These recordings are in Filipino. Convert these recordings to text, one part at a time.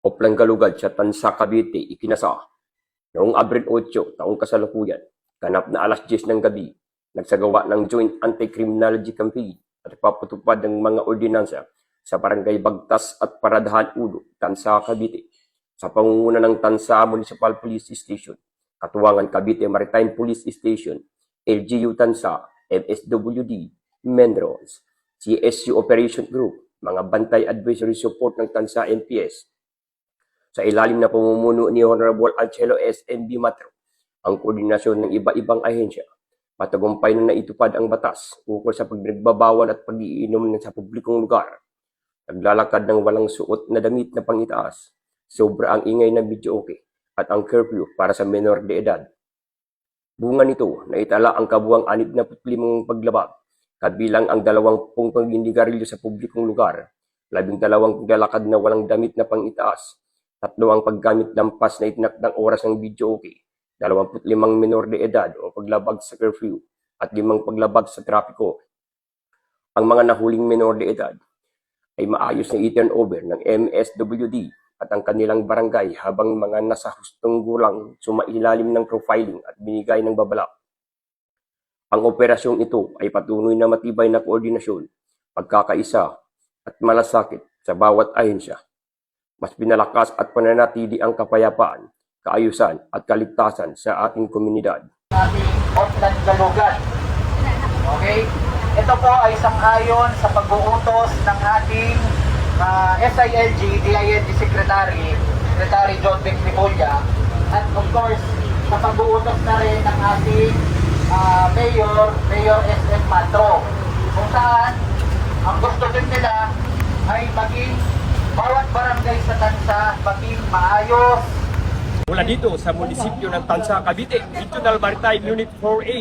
Oplang-galugad sa Tansa, Cavite, ikinasa. Noong Abril 8, taong kasalukuyan, ganap na alas 10 ng gabi, nagsagawa ng Joint Anti-Criminology Campaign at papatupad ng mga ordinansa sa Barangay Bagtas at Paradahan Ulo, Tansa, Cavite, sa pangunguna ng Tansa Municipal Police Station, Katuwangan Cavite Maritime Police Station, LGU Tansa, MSWD, Menrons, CSU Operation Group, mga Bantay Advisory Support ng Tansa MPS, sa ilalim na pamumuno ni Honorable Angelo S.M.B. Matro, ang koordinasyon ng iba-ibang ahensya, matagumpay na naitupad ang batas ukol sa pagnagbabawal at pag-iinom sa publikong lugar. Naglalakad ng walang suot na damit na pangitaas, sobra ang ingay na videoke at ang curfew para sa menor de edad. Bunga nito, naitala ang kabuang 65 paglabag, kabilang ang 20 pagninigarilyo sa publikong lugar, 12 paglalakad na walang damit na pangitaas, 3 ang paggamit lampas na itinakdang oras ng videoke, 25 menor de edad o paglabag sa curfew, at 5 paglabag sa trapiko. Ang mga nahuling menor de edad ay maayos na i-turn over ng MSWD at ang kanilang barangay habang mga nasa hustong gulang sumailalim ng profiling at binigay ng babala. Ang operasyong ito ay patuloy na matibay na koordinasyon, pagkakaisa at malasakit sa bawat ahensya. Mas pinalakas at pananatili ang kapayapaan, kaayusan at kaligtasan sa ating komunidad. Ating Oplang-galugad. Okay? Ito po ay sang-ayon sa pag-uutos ng ating SILG, DILG Secretary John Vic Limulia, at of course, sa pag-uutos na rin ng ating Mayor SM Matro, kung saan ang gusto din nila ay maging bawat barangay sa Tansa maging maayos. Mula dito sa munisipyo ng Tansa, Cavite, Regional Maritime Unit 4A,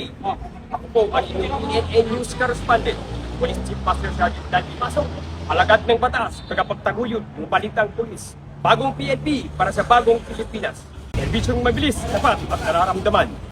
ako po ang PNN News Correspondent, Police Chief Master Sergeant Danny Pasok, alagad ng batas, tagapagtaguyod ng balitang pulis, bagong PNP para sa bagong Pilipinas. Serbisyong mabilis, sapat at nararamdaman.